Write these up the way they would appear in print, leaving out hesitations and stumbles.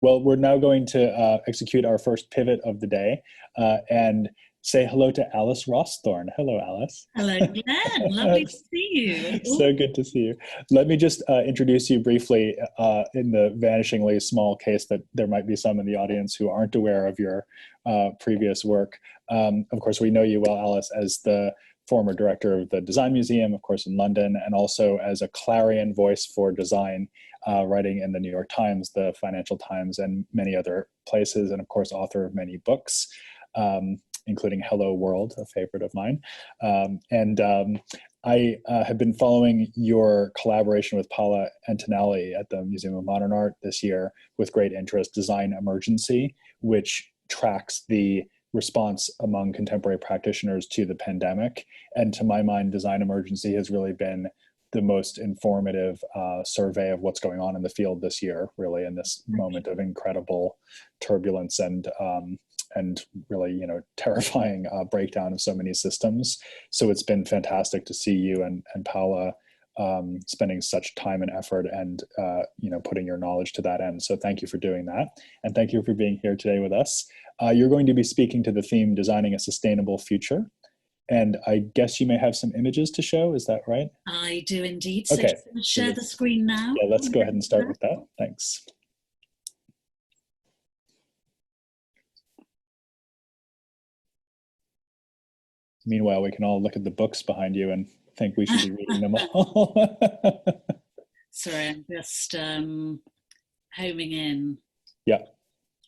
Well, we're now going to execute our first pivot of the day and say hello to Alice Rawsthorn. Hello, Alice. Hello, Glenn. Lovely to see you. So good to see you. Let me just introduce you briefly in the vanishingly small case that there might be some in the audience who aren't aware of your previous work. Of course, we know you well, Alice, as the former director of the Design Museum, of course, in London, and also as a clarion voice for design, writing in the New York Times, the Financial Times, and many other places, and of course, author of many books, including Hello World, a favorite of mine. I have been following your collaboration with Paola Antonelli at the Museum of Modern Art this year with great interest, Design Emergency, which tracks the response among contemporary practitioners to the pandemic. And to my mind, Design Emergency has really been the most informative survey of what's going on in the field this year, really, in this moment of incredible turbulence and really, terrifying breakdown of so many systems. So it's been fantastic to see you and Paola spending such time and effort and putting your knowledge to that end. So thank you for doing that, and thank you for being here today with us. You're going to be speaking to the theme Designing a Sustainable Future, and I guess you may have some images to show. Is that right? I do indeed. So okay. Share the screen now. Yeah, let's go ahead and start with that. Thanks. Meanwhile, we can all look at the books behind you and think we should be reading them all. Sorry, I'm just homing in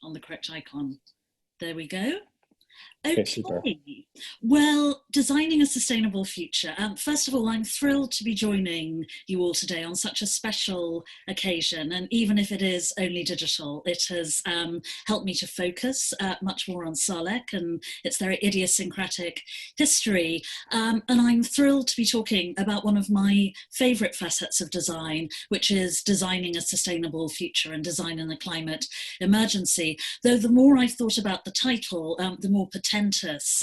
on the correct icon. There we go. Okay, super. Well, designing a sustainable future. First of all, I'm thrilled to be joining you all today on such a special occasion. And even if it is only digital, it has helped me to focus much more on Salek and its very idiosyncratic history. And I'm thrilled to be talking about one of my favorite facets of design, which is designing a sustainable future and design in a climate emergency. Though the more I've thought about the title, the more portentous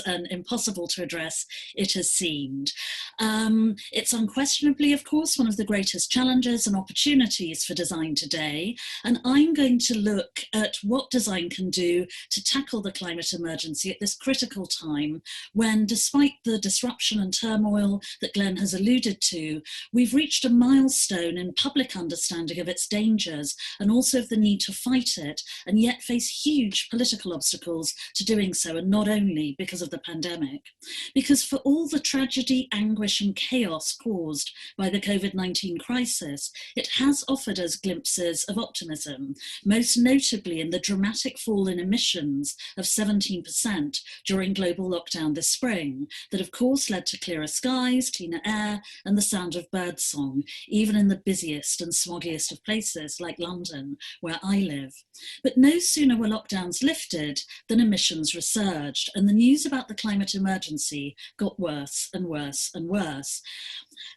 and impossible to address it has seemed. It's unquestionably, of course, one of the greatest challenges and opportunities for design today, and I'm going to look at what design can do to tackle the climate emergency at this critical time when, despite the disruption and turmoil that Glenn has alluded to, we've reached a milestone in public understanding of its dangers and also of the need to fight it, and yet face huge political obstacles to doing so, and not only because of the pandemic. Because for all the tragedy, anguish and chaos caused by the COVID-19 crisis, it has offered us glimpses of optimism, most notably in the dramatic fall in emissions of 17% during global lockdown this spring, that of course led to clearer skies, cleaner air and the sound of birdsong, even in the busiest and smoggiest of places like London, where I live. But no sooner were lockdowns lifted than emissions resurged, and the news about the climate emergency got worse and worse and worse.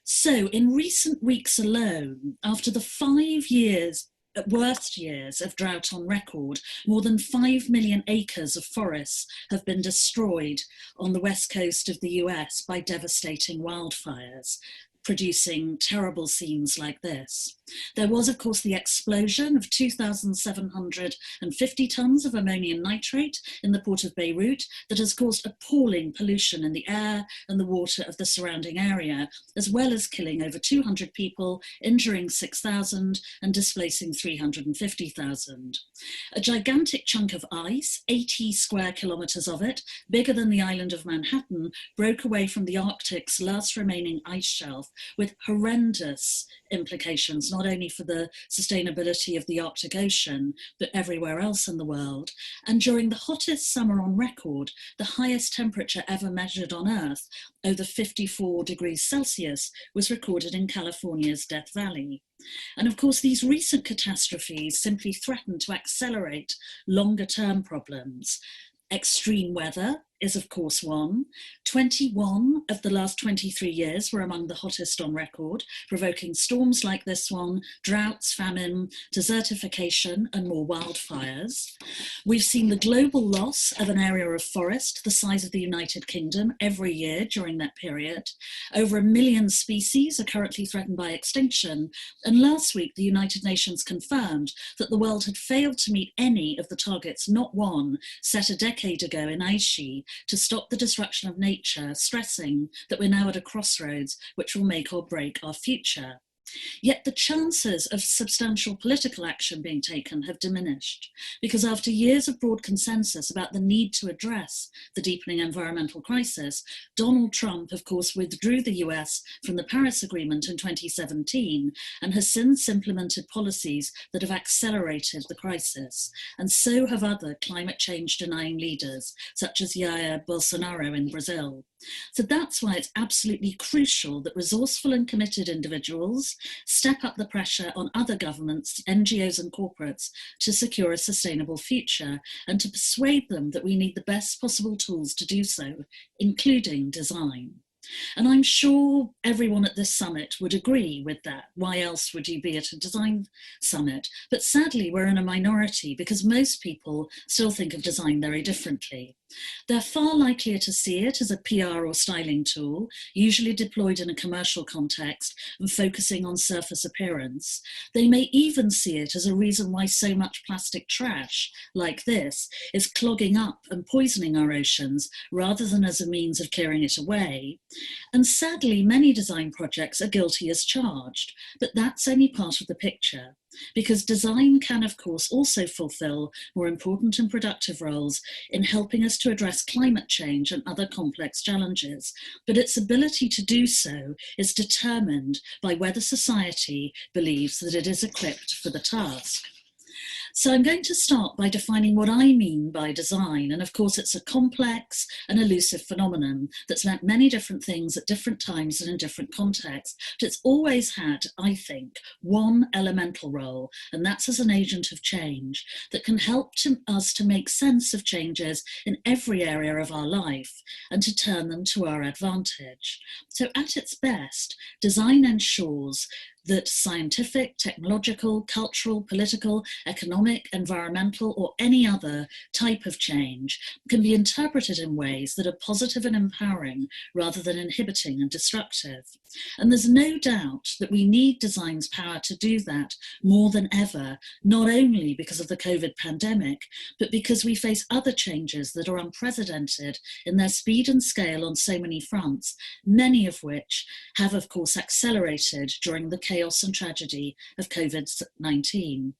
So in recent weeks alone, after the 5 years, worst years of drought on record, more than 5 million acres of forests have been destroyed on the west coast of the US by devastating wildfires, producing terrible scenes like this. There was, of course, the explosion of 2,750 tons of ammonium nitrate in the port of Beirut that has caused appalling pollution in the air and the water of the surrounding area, as well as killing over 200 people, injuring 6,000 and displacing 350,000. A gigantic chunk of ice, 80 square kilometers of it, bigger than the island of Manhattan, broke away from the Arctic's last remaining ice shelf, with horrendous implications, not only for the sustainability of the Arctic Ocean, but everywhere else in the world. And during the hottest summer on record, the highest temperature ever measured on Earth, over 54 degrees Celsius, was recorded in California's Death Valley. And of course, these recent catastrophes simply threaten to accelerate longer-term problems. Extreme weather, is of course one. 21 of the last 23 years were among the hottest on record, provoking storms like this one, droughts, famine, desertification, and more wildfires. We've seen the global loss of an area of forest the size of the United Kingdom every year during that period. Over 1 million species are currently threatened by extinction. And last week, the United Nations confirmed that the world had failed to meet any of the targets, not one, set a decade ago in Aichi to stop the destruction of nature, stressing that we're now at a crossroads which will make or break our future. Yet the chances of substantial political action being taken have diminished, because after years of broad consensus about the need to address the deepening environmental crisis, Donald Trump, of course, withdrew the US from the Paris Agreement in 2017 and has since implemented policies that have accelerated the crisis, and so have other climate change denying leaders, such as Jair Bolsonaro in Brazil. So that's why it's absolutely crucial that resourceful and committed individuals step up the pressure on other governments, NGOs and corporates to secure a sustainable future and to persuade them that we need the best possible tools to do so, including design. And I'm sure everyone at this summit would agree with that. Why else would you be at a design summit? But sadly, we're in a minority because most people still think of design very differently. They're far likelier to see it as a PR or styling tool, usually deployed in a commercial context and focusing on surface appearance. They may even see it as a reason why so much plastic trash, like this, is clogging up and poisoning our oceans, rather than as a means of clearing it away. And sadly, many design projects are guilty as charged, but that's only part of the picture. Because design can, of course, also fulfill more important and productive roles in helping us to address climate change and other complex challenges. But its ability to do so is determined by whether society believes that it is equipped for the task. So I'm going to start by defining what I mean by design. And of course, it's a complex and elusive phenomenon that's meant many different things at different times and in different contexts. But it's always had, I think, one elemental role, and that's as an agent of change that can help us to make sense of changes in every area of our life and to turn them to our advantage. So at its best, design ensures that scientific, technological, cultural, political, economic, environmental, or any other type of change can be interpreted in ways that are positive and empowering rather than inhibiting and destructive. And there's no doubt that we need design's power to do that more than ever, not only because of the COVID pandemic, but because we face other changes that are unprecedented in their speed and scale on so many fronts, many of which have, of course, accelerated during the chaos and tragedy of COVID-19.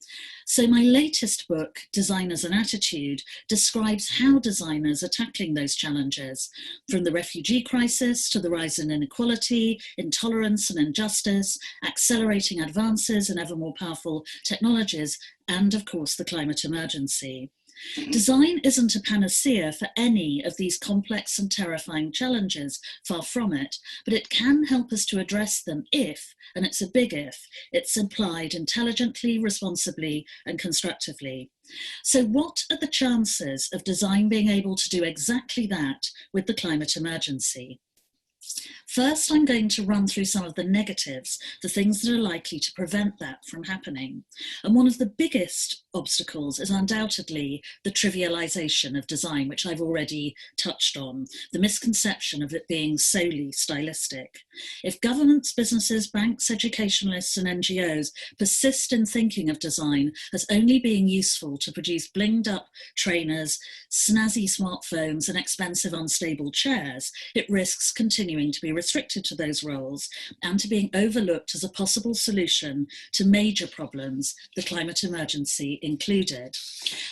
So my latest book, Design as an Attitude, describes how designers are tackling those challenges, from the refugee crisis to the rise in inequality, intolerance and injustice, accelerating advances in ever more powerful technologies, and of course the climate emergency. Design isn't a panacea for any of these complex and terrifying challenges, far from it, but it can help us to address them if, and it's a big if, it's applied intelligently, responsibly, and constructively. So what are the chances of design being able to do exactly that with the climate emergency? First, I'm going to run through some of the negatives, the things that are likely to prevent that from happening. And one of the biggest obstacles is undoubtedly the trivialization of design, which I've already touched on, the misconception of it being solely stylistic. If governments, businesses, banks, educationalists, and NGOs persist in thinking of design as only being useful to produce blinged up trainers, snazzy smartphones, and expensive unstable chairs, it risks continuing to be restricted to those roles and to being overlooked as a possible solution to major problems, the climate emergency included.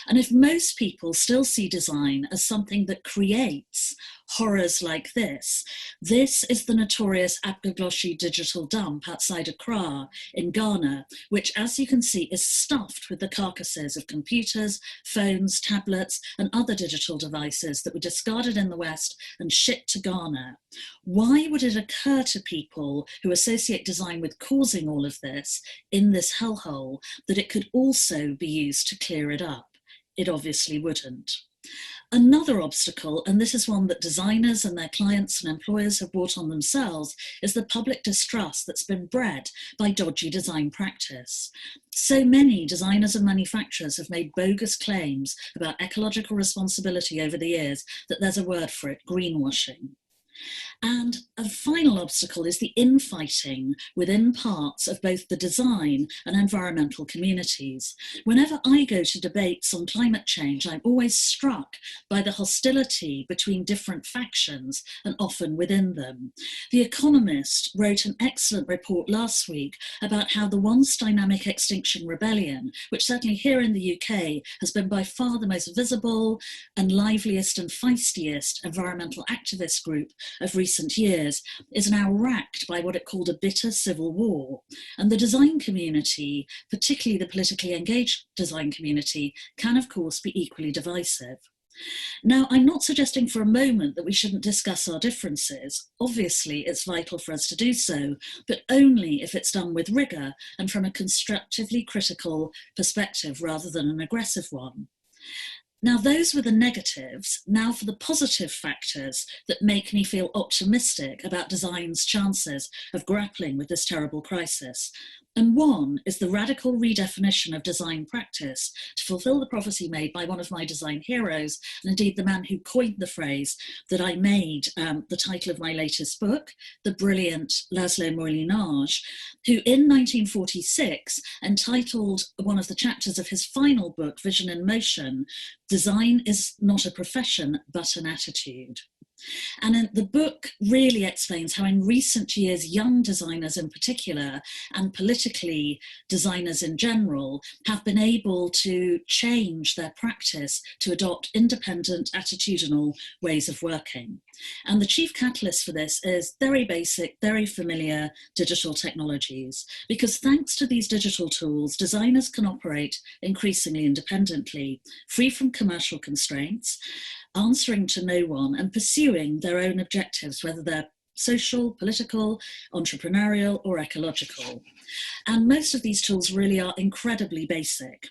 And if most people still see design as something that creates horrors like this is the notorious Agbogbloshie digital dump outside Accra in Ghana, which, as you can see, is stuffed with the carcasses of computers, phones, tablets, and other digital devices that were discarded in the West and shipped to Ghana. Why would it occur to people who associate design with causing all of this in this hellhole that it could also be used to clear it up? It obviously wouldn't. Another obstacle, and this is one that designers and their clients and employers have brought on themselves, is the public distrust that's been bred by dodgy design practice. So many designers and manufacturers have made bogus claims about ecological responsibility over the years that there's a word for it: greenwashing. And a final obstacle is the infighting within parts of both the design and environmental communities. Whenever I go to debates on climate change, I'm always struck by the hostility between different factions and often within them. The Economist wrote an excellent report last week about how the Once Dynamic Extinction Rebellion, which certainly here in the UK has been by far the most visible and liveliest and feistiest environmental activist group of recent years, is now racked by what it called a bitter civil war. And the design community, particularly the politically engaged design community, can of course be equally divisive. Now, I'm not suggesting for a moment that we shouldn't discuss our differences. Obviously, it's vital for us to do so, but only if it's done with rigour and from a constructively critical perspective rather than an aggressive one. Now, those were the negatives. Now for the positive factors that make me feel optimistic about design's chances of grappling with this terrible crisis. And one is the radical redefinition of design practice to fulfill the prophecy made by one of my design heroes, and indeed the man who coined the phrase that I made the title of my latest book, the brilliant Laszlo Moholy-Nagy, who in 1946 entitled one of the chapters of his final book, Vision in Motion, "Design is not a profession, but an attitude." And the book really explains how in recent years, young designers in particular, and politically designers in general, have been able to change their practice to adopt independent, attitudinal ways of working. And the chief catalyst for this is very basic, very familiar digital technologies. Because thanks to these digital tools, designers can operate increasingly independently, free from commercial constraints, answering to no one and pursuing their own objectives, whether they're social, political, entrepreneurial, or ecological. And most of these tools really are incredibly basic.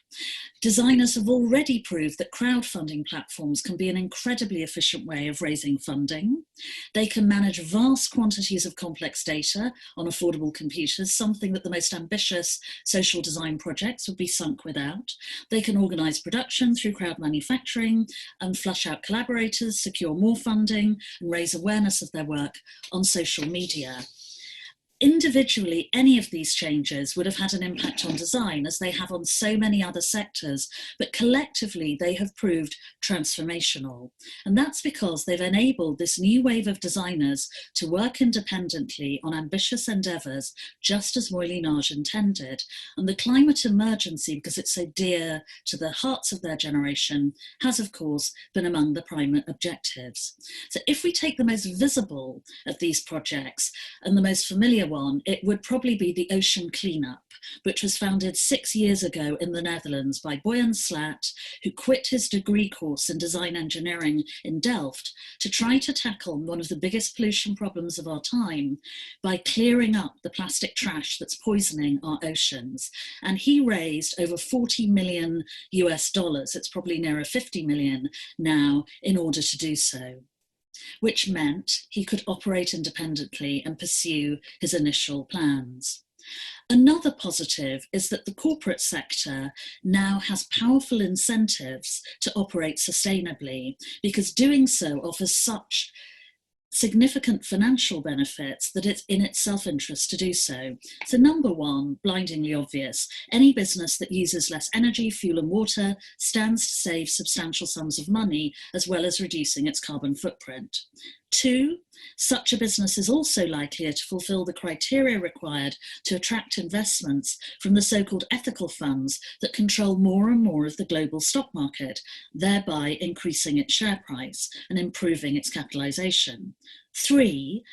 Designers have already proved that crowdfunding platforms can be an incredibly efficient way of raising funding. They can manage vast quantities of complex data on affordable computers, something that the most ambitious social design projects would be sunk without. They can organize production through crowd manufacturing and flush out collaborators, secure more funding, and raise awareness of their work on social media. Individually, any of these changes would have had an impact on design, as they have on so many other sectors, but collectively they have proved transformational. And that's because they've enabled this new wave of designers to work independently on ambitious endeavours, just as Moholy-Nagy intended. And the climate emergency, because it's so dear to the hearts of their generation, has of course been among the prime objectives. So if we take the most visible of these projects and the most familiar one, it would probably be the Ocean Cleanup, which was founded 6 years ago in the Netherlands by Boyan Slat, who quit his degree course in design engineering in Delft to try to tackle one of the biggest pollution problems of our time by clearing up the plastic trash that's poisoning our oceans. And he raised over $40 million US, it's probably nearer 50 million now, in order to do so, which meant he could operate independently and pursue his initial plans. Another positive is that the corporate sector now has powerful incentives to operate sustainably, because doing so offers such significant financial benefits that it's in its self-interest to do so. So number one, blindingly obvious, any business that uses less energy, fuel and water stands to save substantial sums of money, as well as reducing its carbon footprint. Two, such a business is also likelier to fulfill the criteria required to attract investments from the so-called ethical funds that control more and more of the global stock market, thereby increasing its share price and improving its capitalization. Three,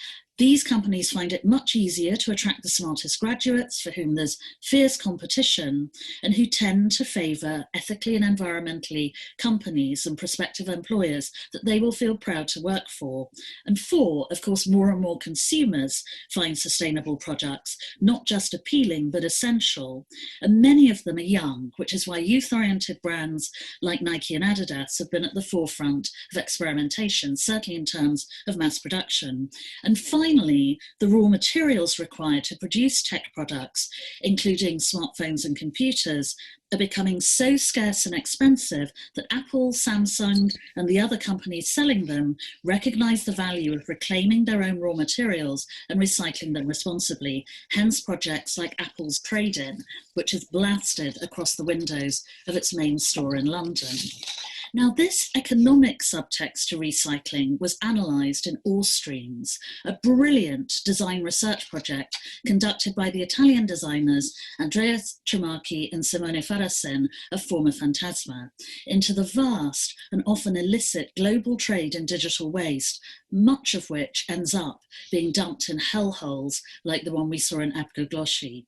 These companies find it much easier to attract the smartest graduates for whom there's fierce competition and who tend to favour ethically and environmentally companies and prospective employers that they will feel proud to work for. And four, of course, more and more consumers find sustainable products not just appealing but essential. And many of them are young, which is why youth-oriented brands like Nike and dieDAS have been at the forefront of experimentation, certainly in terms of mass production. And finally, the raw materials required to produce tech products, including smartphones and computers, are becoming so scarce and expensive that Apple, Samsung, and the other companies selling them recognize the value of reclaiming their own raw materials and recycling them responsibly, hence projects like Apple's Trade-In, which is blasted across the windows of its main store in London. Now, this economic subtext to recycling was analysed in Ore Streams, a brilliant design research project conducted by the Italian designers Andrea Trimarchi and Simone Farasin of Forma Fantasma, into the vast and often illicit global trade in digital waste, much of which ends up being dumped in hellholes like the one we saw in Abgogloshi.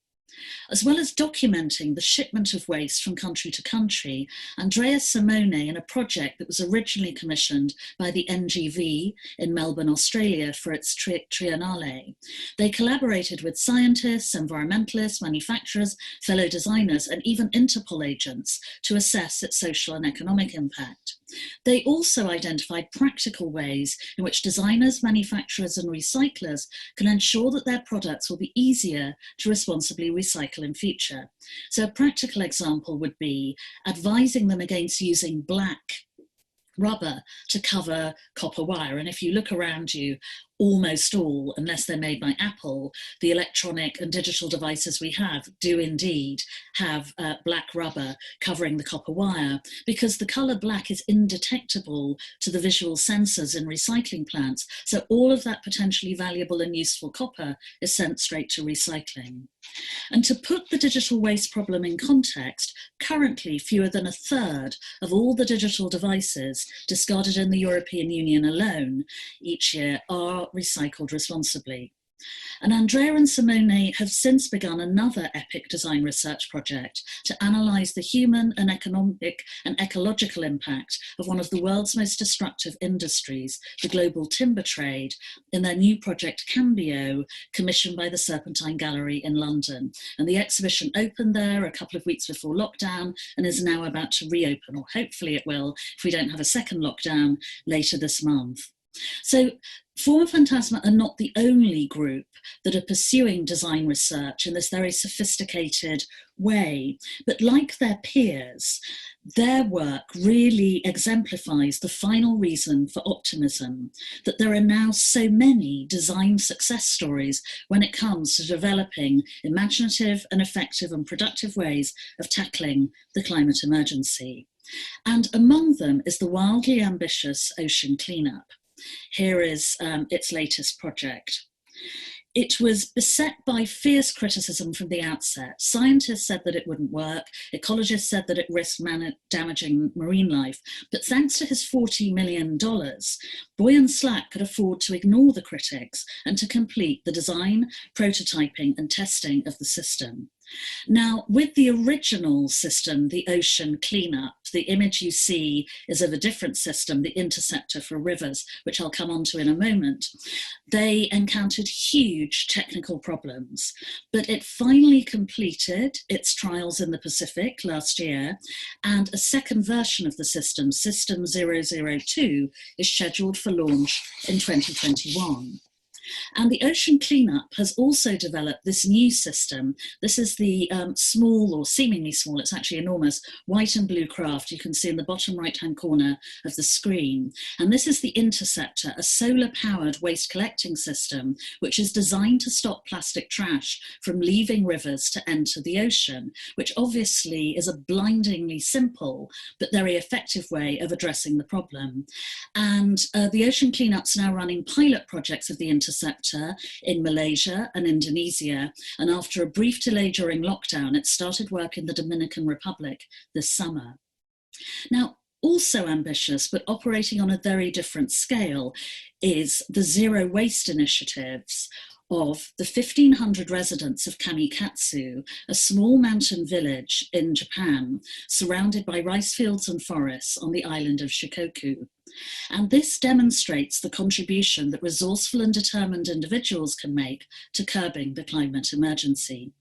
As well as documenting the shipment of waste from country to country, Andrea Simone, in a project that was originally commissioned by the NGV in Melbourne, Australia for its Triennale, they collaborated with scientists, environmentalists, manufacturers, fellow designers, and even Interpol agents to assess its social and economic impact. They also identified practical ways in which designers, manufacturers, and recyclers can ensure that their products will be easier to responsibly recycle in future. So a practical example would be advising them against using black rubber to cover copper wire. And if you look around you, almost all, unless they're made by Apple, the electronic and digital devices we have do indeed have black rubber covering the copper wire, because the colour black is indetectable to the visual sensors in recycling plants. So all of that potentially valuable and useful copper is sent straight to recycling. And to put the digital waste problem in context, currently fewer than a third of all the digital devices discarded in the European Union alone each year are recycled responsibly. And Andrea and Simone have since begun another epic design research project to analyse the human and economic and ecological impact of one of the world's most destructive industries, the global timber trade, in their new project Cambio, commissioned by the Serpentine Gallery in London. And the exhibition opened there a couple of weeks before lockdown and is now about to reopen, or hopefully it will if we don't have a second lockdown later this month. So Forma Fantasma are not the only group that are pursuing design research in this very sophisticated way, but like their peers, their work really exemplifies the final reason for optimism, that there are now so many design success stories when it comes to developing imaginative and effective and productive ways of tackling the climate emergency. And among them is the wildly ambitious ocean cleanup. Here is its latest project. It was beset by fierce criticism from the outset. Scientists said that it wouldn't work. Ecologists said that it risked damaging marine life. But thanks to his $40 million, Boy and Slack could afford to ignore the critics and to complete the design, prototyping, and testing of the system. Now, with the original system, the ocean cleanup, the image you see is of a different system, the interceptor for rivers, which I'll come on to in a moment. They encountered huge technical problems, but it finally completed its trials in the Pacific last year, and a second version of the system, System 002, is scheduled for launch in 2021. And the ocean cleanup has also developed this new system. This is the small, or seemingly small, it's actually enormous, white and blue craft you can see in the bottom right-hand corner of the screen. And this is the Interceptor, a solar-powered waste collecting system, which is designed to stop plastic trash from leaving rivers to enter the ocean, which obviously is a blindingly simple but very effective way of addressing the problem. And the ocean cleanup's now running pilot projects of the Interceptor in Malaysia and Indonesia, and after a brief delay during lockdown, it started work in the Dominican Republic this summer. Now, Also ambitious, but operating on a very different scale, is the zero waste initiatives of the 1,500 residents of Kamikatsu, a small mountain village in Japan, surrounded by rice fields and forests on the island of Shikoku. And this demonstrates the contribution that resourceful and determined individuals can make to curbing the climate emergency.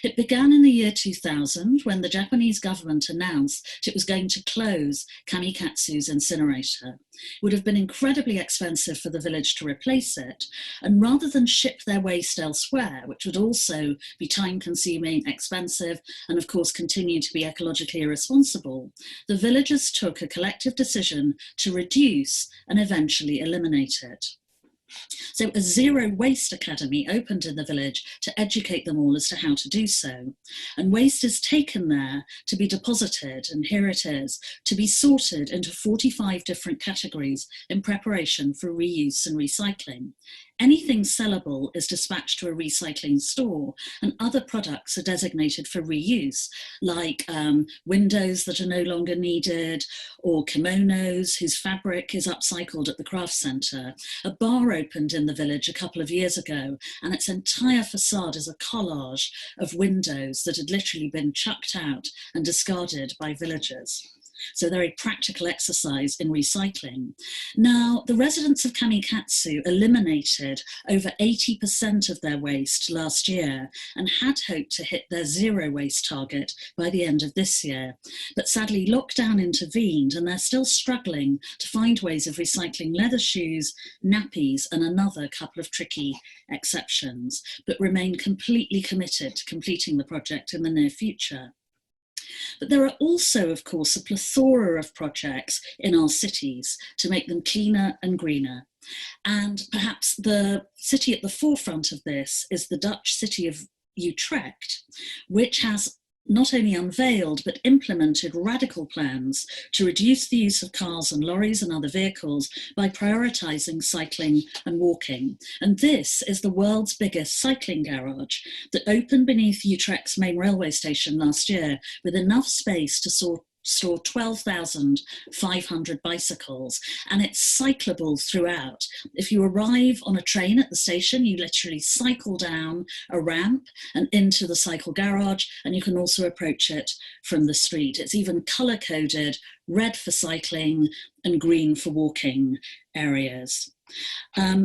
It began in the year 2000 when the Japanese government announced it was going to close Kamikatsu's incinerator. It would have been incredibly expensive for the village to replace it, and rather than ship their waste elsewhere, which would also be time-consuming, expensive, and of course continue to be ecologically irresponsible, the villagers took a collective decision to reduce and eventually eliminate it. So a zero waste academy opened in the village to educate them all as to how to do so. And waste is taken there to be deposited, and here it is, to be sorted into 45 different categories in preparation for reuse and recycling. Anything sellable is dispatched to a recycling store, and other products are designated for reuse, like windows that are no longer needed, or kimonos whose fabric is upcycled at the craft centre. A bar opened in the village a couple of years ago, and its entire facade is a collage of windows that had literally been chucked out and discarded by villagers. So very practical exercise in recycling. Now, the residents of Kamikatsu eliminated over 80% of their waste last year and had hoped to hit their zero waste target by the end of this year. But sadly, lockdown intervened and they're still struggling to find ways of recycling leather shoes, nappies, and another couple of tricky exceptions, but remain completely committed to completing the project in the near future. But there are also, of course, a plethora of projects in our cities to make them cleaner and greener. And perhaps the city at the forefront of this is the Dutch city of Utrecht, which has not only unveiled but implemented radical plans to reduce the use of cars and lorries and other vehicles by prioritising cycling and walking. And this is the world's biggest cycling garage that opened beneath Utrecht's main railway station last year with enough space to store 12,500 bicycles, and it's cyclable throughout. If you arrive on a train at the station, you literally cycle down a ramp and into the cycle garage, and you can also approach it from the street. It's even color-coded, red for cycling and green for walking areas.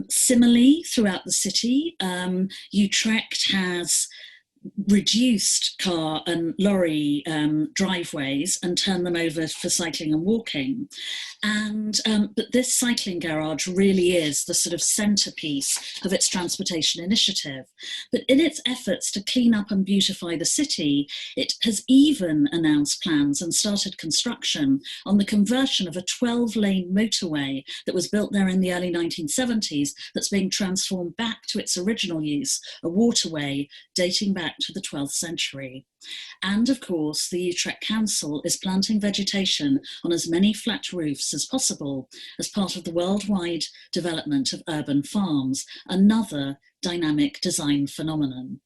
Similarly, throughout the city, Utrecht has reduced car and lorry driveways and turned them over for cycling and walking. And but this cycling garage really is the sort of centerpiece of its transportation initiative. But in its efforts to clean up and beautify the city, it has even announced plans and started construction on the conversion of a 12-lane motorway that was built there in the early 1970s that's being transformed back to its original use, a waterway dating back to the 12th century. And of course, the Utrecht Council is planting vegetation on as many flat roofs as possible as part of the worldwide development of urban farms, another dynamic design phenomenon.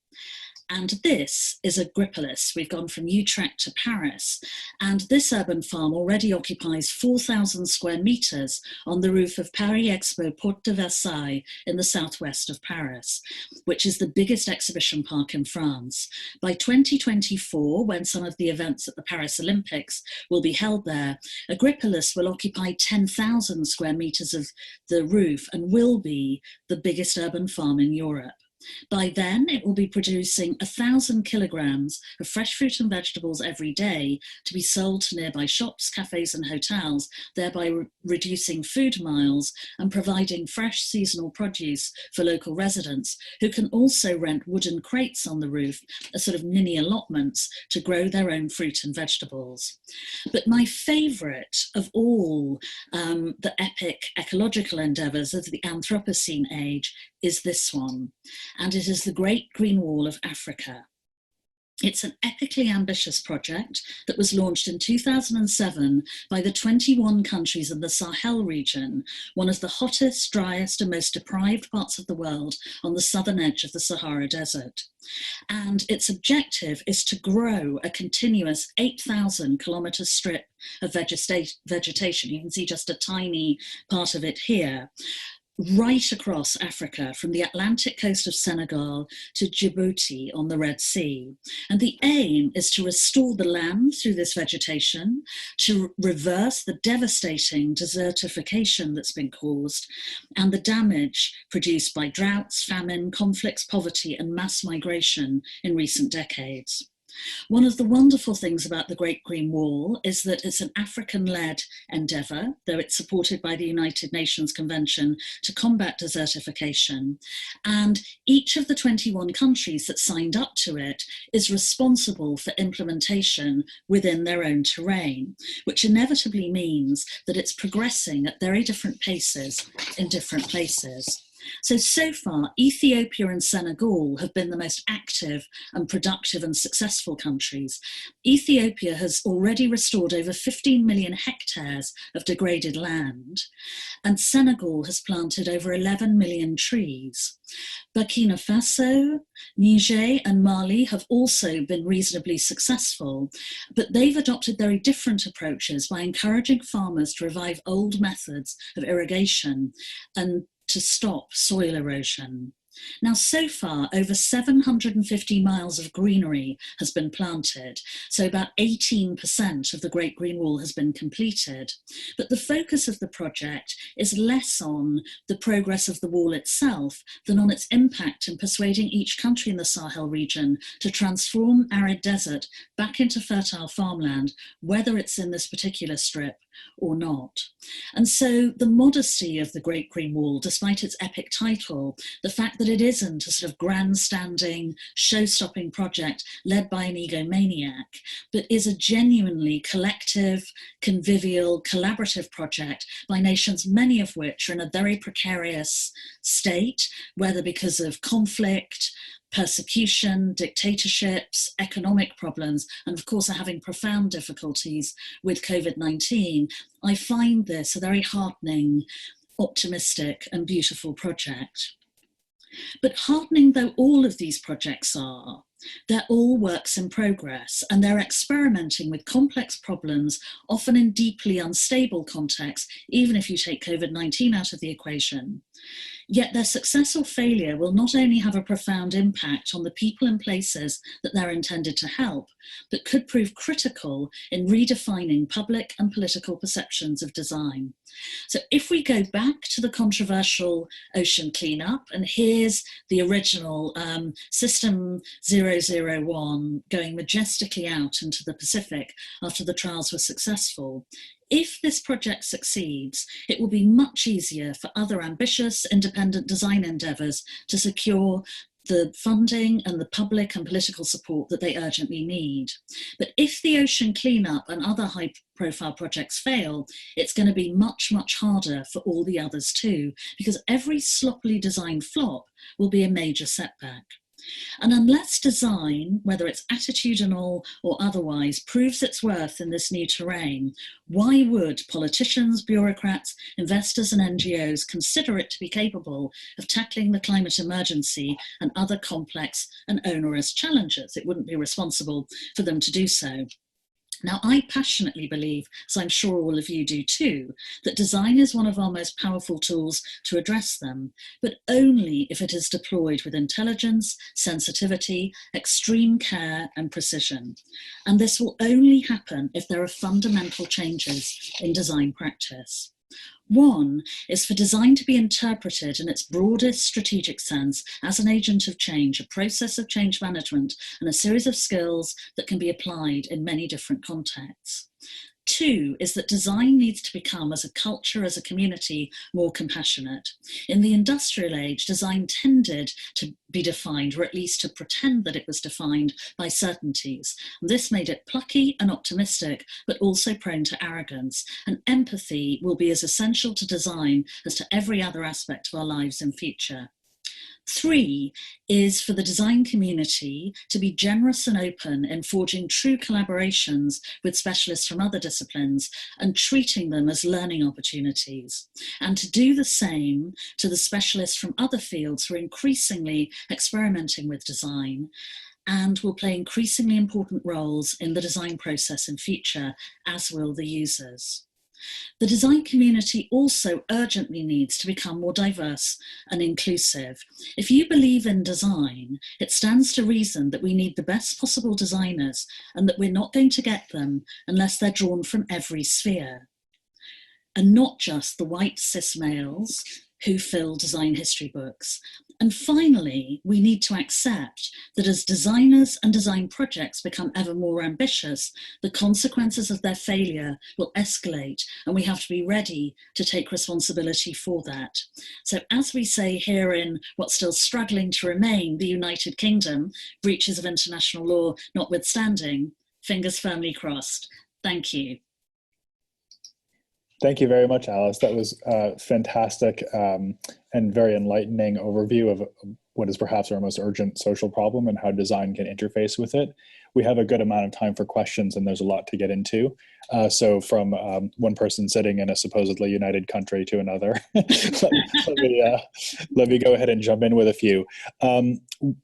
And this is Agripolis. We've gone from Utrecht to Paris. And this urban farm already occupies 4,000 square meters on the roof of Paris Expo Porte de Versailles in the southwest of Paris, which is the biggest exhibition park in France. By 2024, when some of the events at the Paris Olympics will be held there, Agripolis will occupy 10,000 square meters of the roof and will be the biggest urban farm in Europe. By then, it will be producing 1,000 kilograms of fresh fruit and vegetables every day to be sold to nearby shops, cafes and hotels, thereby reducing food miles and providing fresh seasonal produce for local residents who can also rent wooden crates on the roof as sort of mini allotments to grow their own fruit and vegetables. But my favourite of all the epic ecological endeavours of the Anthropocene age is this one, and it is the Great Green Wall of Africa. It's an epically ambitious project that was launched in 2007 by the 21 countries in the Sahel region, one of the hottest, driest, and most deprived parts of the world on the southern edge of the Sahara Desert. And its objective is to grow a continuous 8,000 kilometre strip of vegetation. You can see just a tiny part of it here, right across Africa, from the Atlantic coast of Senegal to Djibouti on the Red Sea. And the aim is to restore the land through this vegetation, to reverse the devastating desertification that's been caused, and the damage produced by droughts, famine, conflicts, poverty, and mass migration in recent decades. One of the wonderful things about the Great Green Wall is that it's an African-led endeavour, though it's supported by the United Nations Convention to Combat Desertification. And each of the 21 countries that signed up to it is responsible for implementation within their own terrain, which inevitably means that it's progressing at very different paces in different places. So far, Ethiopia and Senegal have been the most active and productive and successful countries. Ethiopia has already restored over 15 million hectares of degraded land, and Senegal has planted over 11 million trees. Burkina Faso, Niger, and Mali have also been reasonably successful, but they've adopted very different approaches by encouraging farmers to revive old methods of irrigation and to stop soil erosion. Now, so far, over 750 miles of greenery has been planted, so about 18% of the Great Green Wall has been completed. But the focus of the project is less on the progress of the wall itself than on its impact in persuading each country in the Sahel region to transform arid desert back into fertile farmland, whether it's in this particular strip or not. And so the modesty of the Great Green Wall, despite its epic title, the fact that it isn't a sort of grandstanding, show-stopping project led by an egomaniac, but is a genuinely collective, convivial, collaborative project by nations, many of which are in a very precarious state, whether because of conflict, persecution, dictatorships, economic problems, and of course are having profound difficulties with COVID-19, I find this a very heartening, optimistic, and beautiful project. But heartening though all of these projects are, they're all works in progress, and they're experimenting with complex problems, often in deeply unstable contexts, even if you take COVID-19 out of the equation. Yet their success or failure will not only have a profound impact on the people and places that they're intended to help, but could prove critical in redefining public and political perceptions of design. So if we go back to the controversial ocean cleanup, and here's the original System 001 going majestically out into the Pacific after the trials were successful. If this project succeeds, it will be much easier for other ambitious, independent design endeavours to secure the funding and the public and political support that they urgently need. But if the ocean cleanup and other high-profile projects fail, it's going to be much, much harder for all the others too, because every sloppily designed flop will be a major setback. And unless design, whether it's attitudinal or otherwise, proves its worth in this new terrain, why would politicians, bureaucrats, investors and NGOs consider it to be capable of tackling the climate emergency and other complex and onerous challenges? It wouldn't be responsible for them to do so. Now, I passionately believe, as I'm sure all of you do too, that design is one of our most powerful tools to address them, but only if it is deployed with intelligence, sensitivity, extreme care and precision. And this will only happen if there are fundamental changes in design practice. One is for design to be interpreted in its broadest strategic sense as an agent of change, a process of change management, and a series of skills that can be applied in many different contexts. Two is that design needs to become, as a culture, as a community, more compassionate. In the industrial age, design tended to be defined, or at least to pretend that it was defined, by certainties. This made it plucky and optimistic, but also prone to arrogance. And empathy will be as essential to design as to every other aspect of our lives in future. 3 is for the design community to be generous and open in forging true collaborations with specialists from other disciplines and treating them as learning opportunities, and to do the same to the specialists from other fields who are increasingly experimenting with design and will play increasingly important roles in the design process in future, as will the users. The design community also urgently needs to become more diverse and inclusive. If you believe in design, it stands to reason that we need the best possible designers and that we're not going to get them unless they're drawn from every sphere. And not just the white cis males who fill design history books. And finally, we need to accept that as designers and design projects become ever more ambitious, the consequences of their failure will escalate, and we have to be ready to take responsibility for that. So as we say here in what's still struggling to remain the United Kingdom, breaches of international law notwithstanding, fingers firmly crossed. Thank you. Thank you very much, Alice. That was a fantastic and very enlightening overview of what is perhaps our most urgent social problem and how design can interface with it. We have a good amount of time for questions, and there's a lot to get into. So from one person sitting in a supposedly united country to another, let me go ahead and jump in with a few.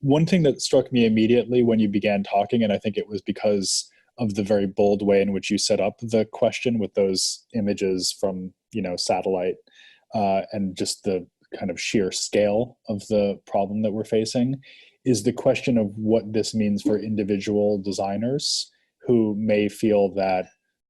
One thing that struck me immediately when you began talking, and I think it was because of the very bold way in which you set up the question with those images from, satellite, and just the kind of sheer scale of the problem that we're facing, is the question of what this means for individual designers who may feel that,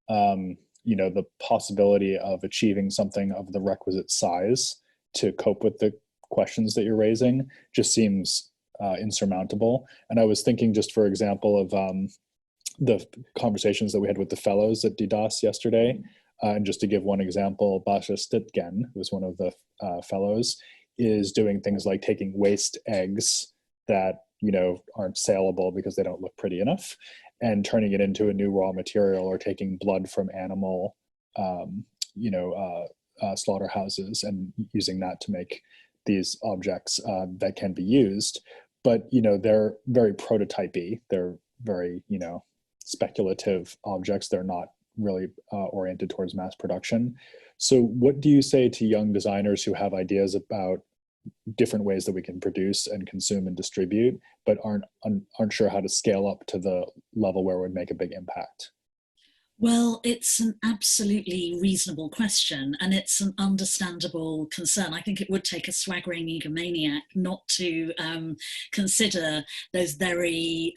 the possibility of achieving something of the requisite size to cope with the questions that you're raising just seems insurmountable. And I was thinking, just for example, of the conversations that we had with the fellows at dieDAS yesterday. And just to give one example, Basha Stitgen, who was one of the fellows, is doing things like taking waste eggs that, aren't saleable because they don't look pretty enough, and turning it into a new raw material, or taking blood from animal, slaughterhouses and using that to make these objects that can be used. But, they're very prototypey. They're very, speculative objects. They're not really oriented towards mass production. So what do you say to young designers who have ideas about different ways that we can produce and consume and distribute, but aren't sure how to scale up to the level where it would make a big impact? Well, it's an absolutely reasonable question, and it's an understandable concern. I think it would take a swaggering egomaniac not to consider those very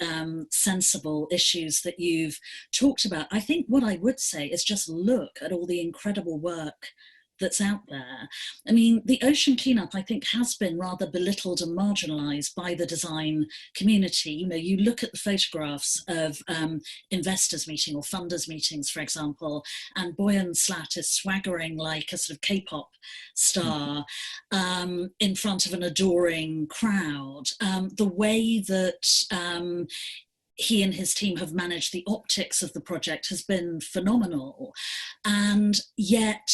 sensible issues that you've talked about. I think what I would say is just look at all the incredible work that's out there. I mean, the ocean cleanup, I think, has been rather belittled and marginalized by the design community. You look at the photographs of investors meeting or funders meetings, for example, and Boyan Slat is swaggering like a sort of K-pop star in front of an adoring crowd. The way that he and his team have managed the optics of the project has been phenomenal. And yet,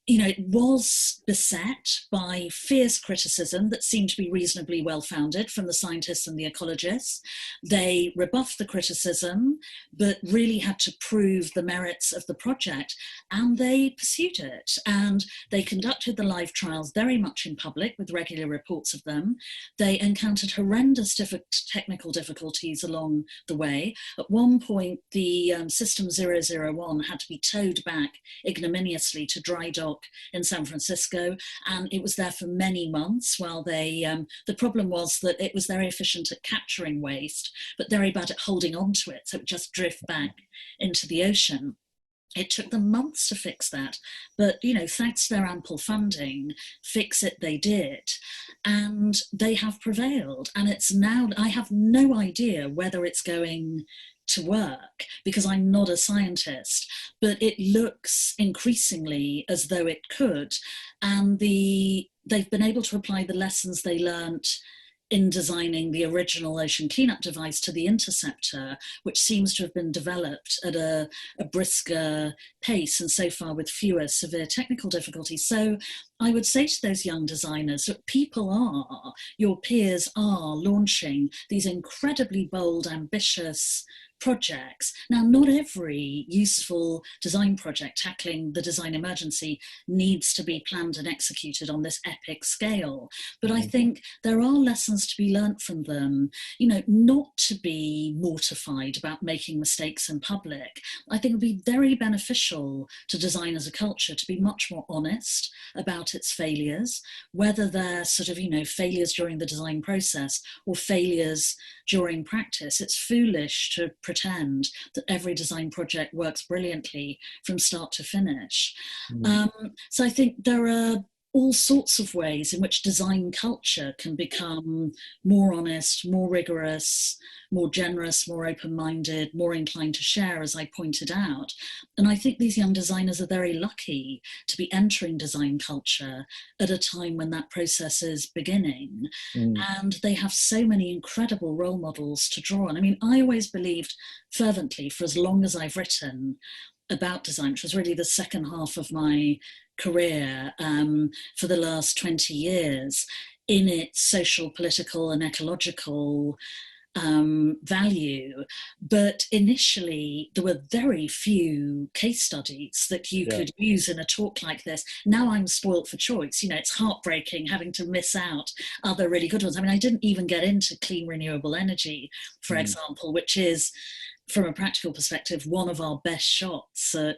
it was beset by fierce criticism that seemed to be reasonably well-founded from the scientists and the ecologists. They rebuffed the criticism, but really had to prove the merits of the project, and they pursued it. And they conducted the live trials very much in public with regular reports of them. They encountered horrendous technical difficulties along the way. At one point, the System 001 had to be towed back ignominiously to dry dock in San Francisco, and it was there for many months while they, the problem was that it was very efficient at capturing waste, but very bad at holding on to it, so it would just drift back into the ocean. It took them months to fix that, but thanks to their ample funding, fix it they did, and they have prevailed. And it's now, I have no idea whether it's going to work because I'm not a scientist, but it looks increasingly as though it could. And they've been able to apply the lessons they learnt in designing the original ocean cleanup device to the interceptor, which seems to have been developed at a brisker pace and so far with fewer severe technical difficulties. So I would say to those young designers that your peers are launching these incredibly bold, ambitious projects. Now, not every useful design project tackling the design emergency needs to be planned and executed on this epic scale. But I think there are lessons to be learnt from them, not to be mortified about making mistakes in public. I think it would be very beneficial to design as a culture to be much more honest about its failures, whether they're sort of, failures during the design process or failures during practice. It's foolish to pretend that every design project works brilliantly from start to finish. So I think there are all sorts of ways in which design culture can become more honest, more rigorous, more generous, more open-minded, more inclined to share, as I pointed out. And I think these young designers are very lucky to be entering design culture at a time when that process is beginning. And they have so many incredible role models to draw on. I mean, I always believed fervently, for as long as I've written about design, which was really the second half of my career for the last 20 years, in its social, political and ecological value. But initially there were very few case studies that you could use in a talk like this. Now I'm spoilt for choice. It's heartbreaking having to miss out other really good ones. I mean, I didn't even get into clean renewable energy, for example, which is, from a practical perspective, one of our best shots at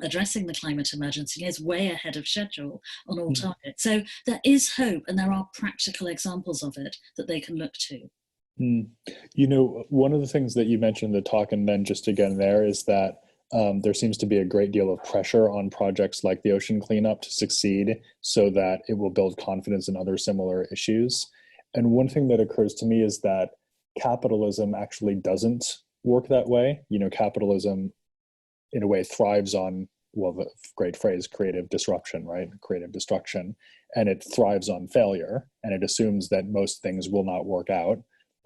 addressing the climate emergency, is way ahead of schedule on all targets. So there is hope, and there are practical examples of it that they can look to. One of the things that you mentioned in the talk, and then just again there, is that there seems to be a great deal of pressure on projects like the ocean cleanup to succeed so that it will build confidence in other similar issues. And one thing that occurs to me is that capitalism actually doesn't work that way. Capitalism in a way thrives on, well, the great phrase, creative disruption, right? Creative destruction. And it thrives on failure, and it assumes that most things will not work out.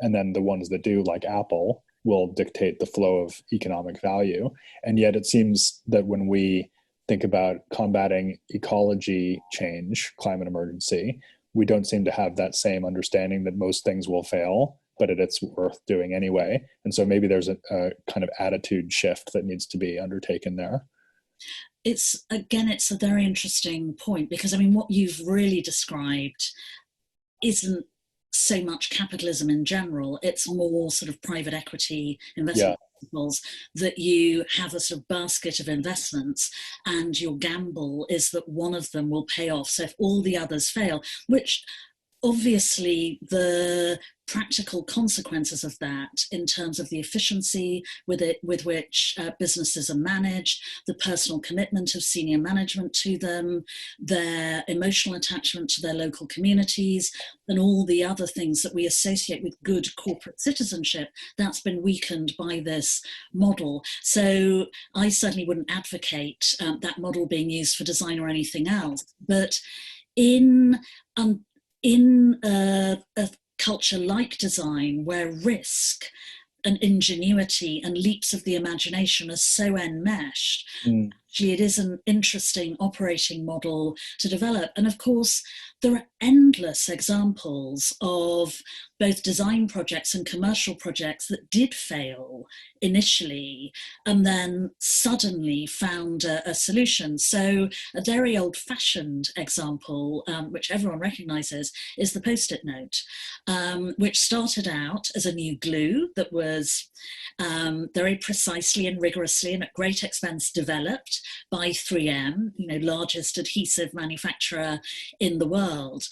And then the ones that do, like Apple, will dictate the flow of economic value. And yet it seems that when we think about combating ecology change, climate emergency, we don't seem to have that same understanding that most things will fail, but it's worth doing anyway. And so maybe there's a kind of attitude shift that needs to be undertaken there. It's a very interesting point, because I mean, what you've really described isn't so much capitalism in general. It's more sort of private equity investment principles, that you have a sort of basket of investments and your gamble is that one of them will pay off. So if all the others fail, which obviously the practical consequences of that in terms of the efficiency with which businesses are managed, the personal commitment of senior management to them, their emotional attachment to their local communities, and all the other things that we associate with good corporate citizenship, that's been weakened by this model. So I certainly wouldn't advocate that model being used for design or anything else. But in a culture like design, where risk and ingenuity and leaps of the imagination are so enmeshed, actually it is an interesting operating model to develop. And of course, there are endless examples of both design projects and commercial projects that did fail initially and then suddenly found a solution. So a very old-fashioned example, which everyone recognizes, is the Post-it note, which started out as a new glue that was very precisely and rigorously and at great expense developed by 3M, largest adhesive manufacturer in the world.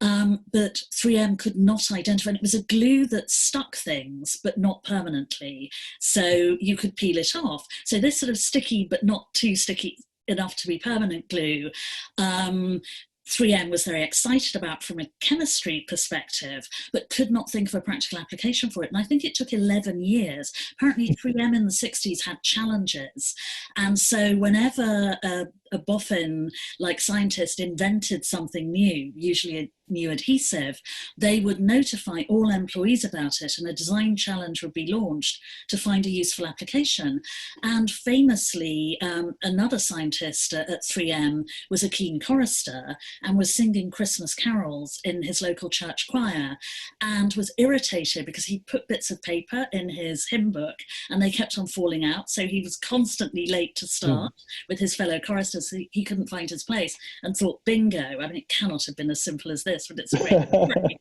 But 3M could not identify, and it was a glue that stuck things, but not permanently. So you could peel it off. So this sort of sticky, but not too sticky enough to be permanent glue, 3M was very excited about from a chemistry perspective, but could not think of a practical application for it. And I think it took 11 years. Apparently 3M in the 60s had challenges. And so whenever a a boffin-like scientist invented something new, usually a new adhesive, they would notify all employees about it, and a design challenge would be launched to find a useful application. And famously, another scientist at 3M was a keen chorister and was singing Christmas carols in his local church choir, and was irritated because he put bits of paper in his hymn book and they kept on falling out. So he was constantly late to start with his fellow choristers. So he couldn't find his place and thought, bingo. I mean, it cannot have been as simple as this, but it's great.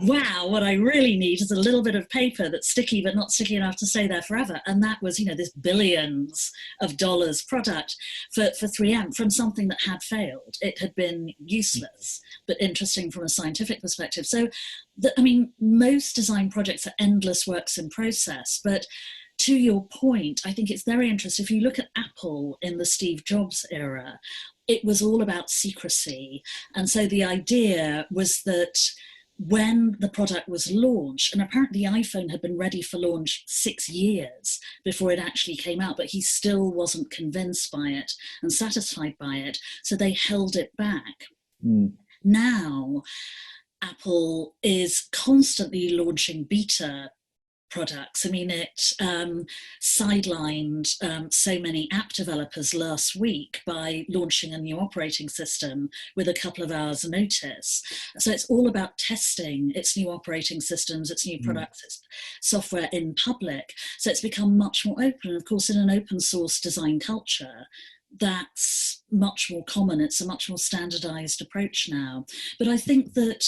Wow, what I really need is a little bit of paper that's sticky, but not sticky enough to stay there forever. And that was, this billions of dollars product for 3M from something that had failed. It had been useless, but interesting from a scientific perspective. So, most design projects are endless works in process, but to your point, I think it's very interesting. If you look at Apple in the Steve Jobs era, it was all about secrecy. And so the idea was that when the product was launched, and apparently the iPhone had been ready for launch 6 years before it actually came out, but he still wasn't convinced by it and satisfied by it, so they held it back. Now, Apple is constantly launching beta products. It sidelined so many app developers last week by launching a new operating system with a couple of hours notice. So it's all about testing its new operating systems, its new products, its software in public. So it's become much more open. And of course, in an open source design culture, that's much more common. It's a much more standardized approach now. But I think that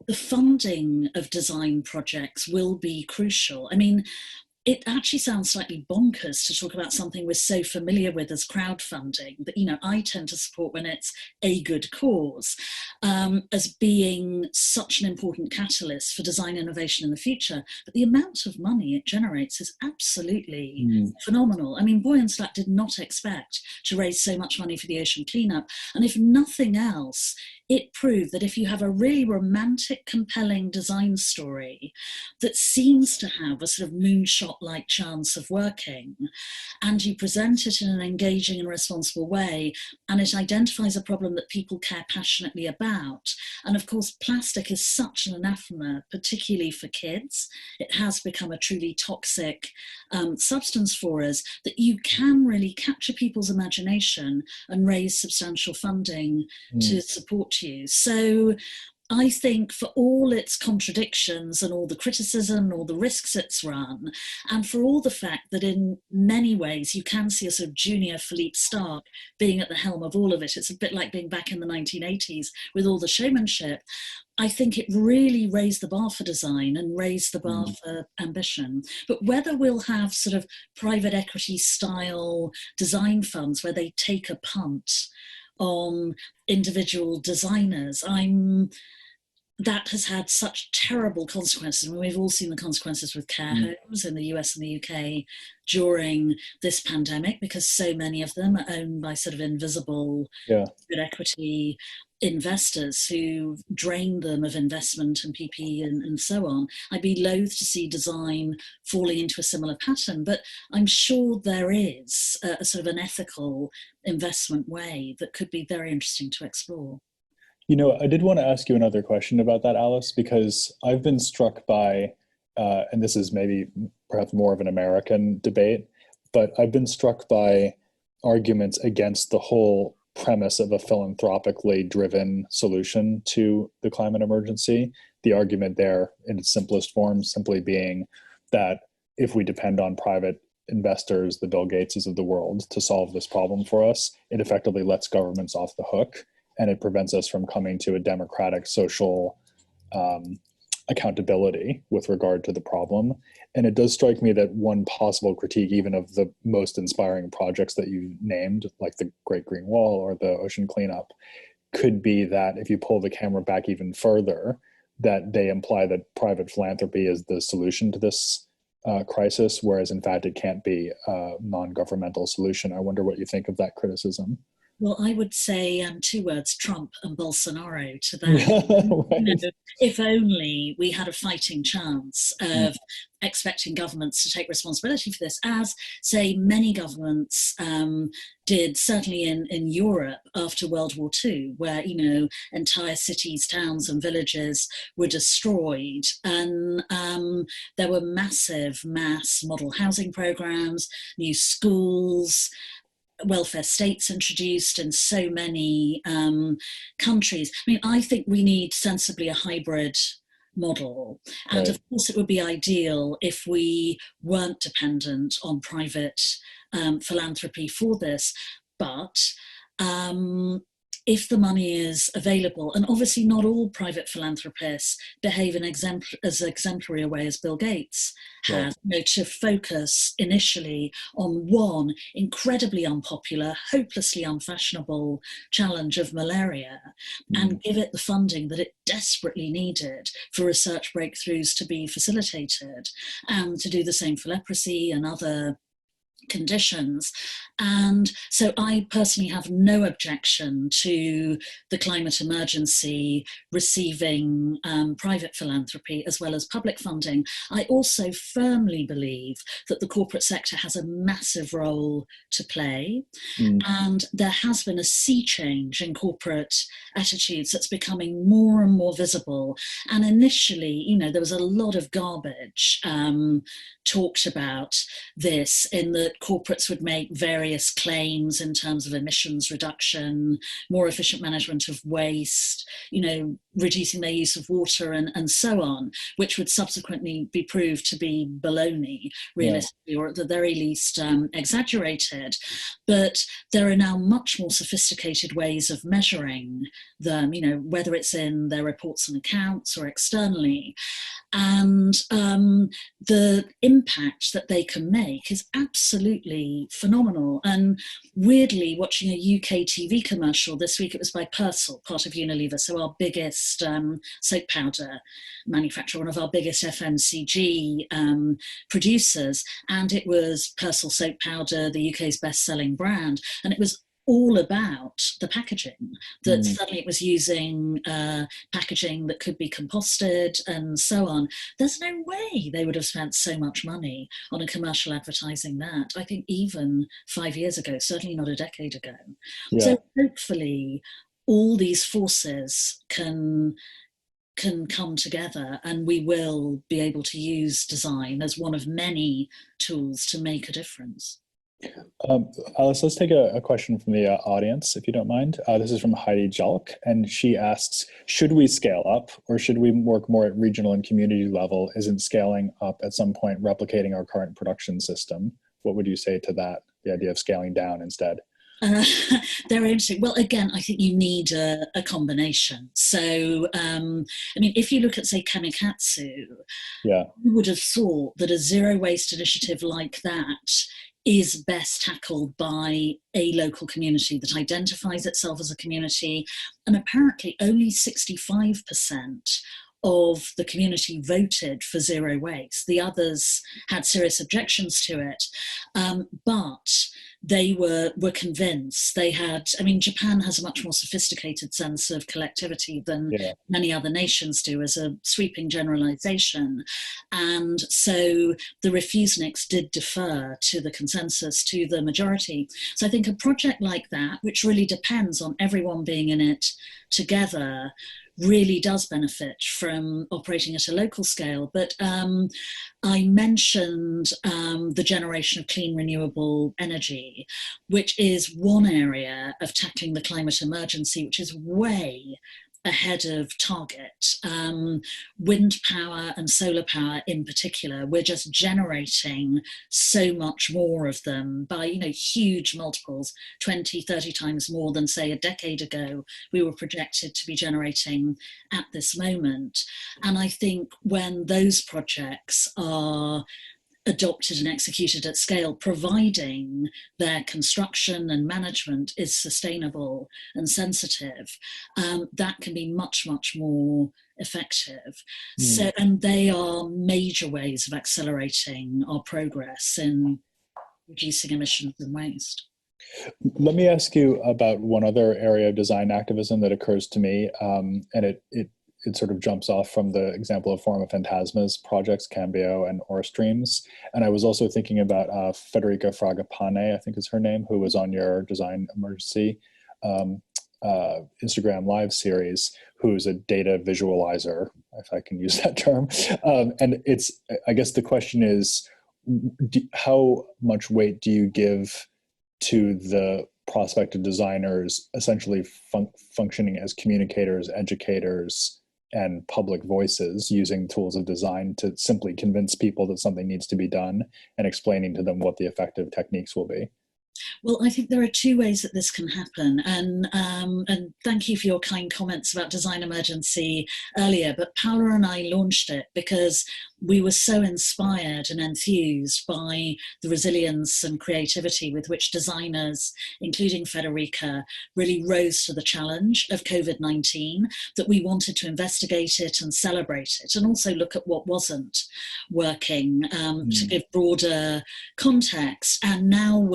the funding of design projects will be crucial. It actually sounds slightly bonkers to talk about something we're so familiar with as crowdfunding, that, I tend to support when it's a good cause, as being such an important catalyst for design innovation in the future. But the amount of money it generates is absolutely phenomenal. Boy and Slack did not expect to raise so much money for the ocean cleanup. And if nothing else, it proved that if you have a really romantic, compelling design story that seems to have a sort of moonshot-like chance of working, and you present it in an engaging and responsible way, and it identifies a problem that people care passionately about. And of course, plastic is such an anathema, particularly for kids. It has become a truly toxic substance for us, that you can really capture people's imagination and raise substantial funding to support you. So I think for all its contradictions and all the criticism and all the risks it's run, and for all the fact that in many ways you can see a sort of junior Philippe Starck being at the helm of all of it, it's a bit like being back in the 1980s with all the showmanship, I think it really raised the bar for design and raised the bar for ambition. But whether we'll have sort of private equity style design funds where they take a punt on individual designers, that has had such terrible consequences. We've all seen the consequences with care homes in the US and the UK during this pandemic, because so many of them are owned by sort of invisible private equity investors who drain them of investment and PPE and so on. I'd be loath to see design falling into a similar pattern, but I'm sure there is a sort of an ethical investment way that could be very interesting to explore. I did want to ask you another question about that, Alice, because I've been struck by, and this is maybe perhaps more of an American debate, but I've been struck by arguments against the whole premise of a philanthropically driven solution to the climate emergency. The argument there in its simplest form simply being that if we depend on private investors, the Bill Gateses of the world, to solve this problem for us, it effectively lets governments off the hook, and it prevents us from coming to a democratic social accountability with regard to the problem. And it does strike me that one possible critique, even of the most inspiring projects that you named, like the Great Green Wall or the ocean cleanup, could be that if you pull the camera back even further, that they imply that private philanthropy is the solution to this crisis, whereas in fact it can't be a non-governmental solution. I wonder what you think of that criticism. Well, I would say two words, Trump and Bolsonaro to that. You Right. know, if only we had a fighting chance Mm, of expecting governments to take responsibility for this, as, say, many governments did, certainly in Europe after World War II, where, entire cities, towns, and villages were destroyed. And there were massive mass model housing programs, new schools, welfare states introduced in so many countries. I mean, I think we need sensibly a hybrid model. And right. of course, it would be ideal if we weren't dependent on private philanthropy for this. But if the money is available, and obviously not all private philanthropists behave in as exemplary a way as Bill Gates Right. has, to focus initially on one incredibly unpopular, hopelessly unfashionable challenge of malaria, Mm, and give it the funding that it desperately needed for research breakthroughs to be facilitated, and to do the same for leprosy and other conditions. And so I personally have no objection to the climate emergency receiving private philanthropy as well as public funding. I also firmly believe that the corporate sector has a massive role to play. mm, And there has been a sea change in corporate attitudes that's becoming more and more visible. And initially, there was a lot of garbage talked about this, in that corporates would make various claims in terms of emissions reduction, more efficient management of waste, reducing their use of water, and so on, which would subsequently be proved to be baloney, yeah. realistically, or at the very least exaggerated. But there are now much more sophisticated ways of measuring them, whether it's in their reports and accounts or externally. And the impact that they can make is absolutely phenomenal. And weirdly, watching a UK TV commercial this week, it was by Persil, part of Unilever, so our biggest soap powder manufacturer, one of our biggest FMCG producers. And it was Persil soap powder, the UK's best-selling brand. And it was all about the packaging, that Mm, suddenly it was using packaging that could be composted and so on. There's no way they would have spent so much money on a commercial advertising that, I think, even 5 years ago, certainly not a decade ago. yeah. So hopefully all these forces can come together, and we will be able to use design as one of many tools to make a difference. Alice, let's take a question from the audience, if you don't mind. This is from Heidi Jalk, and she asks, should we scale up, or should we work more at regional and community level? Isn't scaling up at some point replicating our current production system? What would you say to that, the idea of scaling down instead? Uh, they're interesting. Well, again, I think you need a combination. So, I mean, if you look at, say, Kamikatsu, Yeah. you would have thought that a zero waste initiative like that is best tackled by a local community that identifies itself as a community. And apparently only 65% of the community voted for zero waste. The others had serious objections to it. But they were convinced. They had, I mean, Japan has a much more sophisticated sense of collectivity than Yeah. many other nations do, as a sweeping generalization. And so the refuseniks did defer to the consensus, to the majority. So I think a project like that, which really depends on everyone being in it together, really does benefit from operating at a local scale. But I mentioned the generation of clean renewable energy, which is one area of tackling the climate emergency, which is way ahead of target. Wind power and solar power in particular, we're just generating so much more of them by, huge multiples, 20, 30 times more than, say, a decade ago we were projected to be generating at this moment. And I think when those projects are adopted and executed at scale, providing their construction and management is sustainable and sensitive, that can be much, much more effective. Mm. So, and they are major ways of accelerating our progress in reducing emissions and waste. Let me ask you about one other area of design activism that occurs to me, and it sort of jumps off from the example of Forma Phantasma's projects, Cambio and Aura Streams. And I was also thinking about Federica Fragapane, I think is her name, who was on your Design Emergency Instagram live series, who's a data visualizer, if I can use that term. And I guess the question is, how much weight do you give to the prospective designers essentially functioning as communicators, educators, and public voices using tools of design to simply convince people that something needs to be done and explaining to them what the effective techniques will be? Well, I think there are two ways that this can happen, and thank you for your kind comments about Design Emergency earlier. But Paula and I launched it because we were so inspired and enthused by the resilience and creativity with which designers, including Federica, really rose to the challenge of COVID-19, that we wanted to investigate it and celebrate it, and also look at what wasn't working to give broader context. And now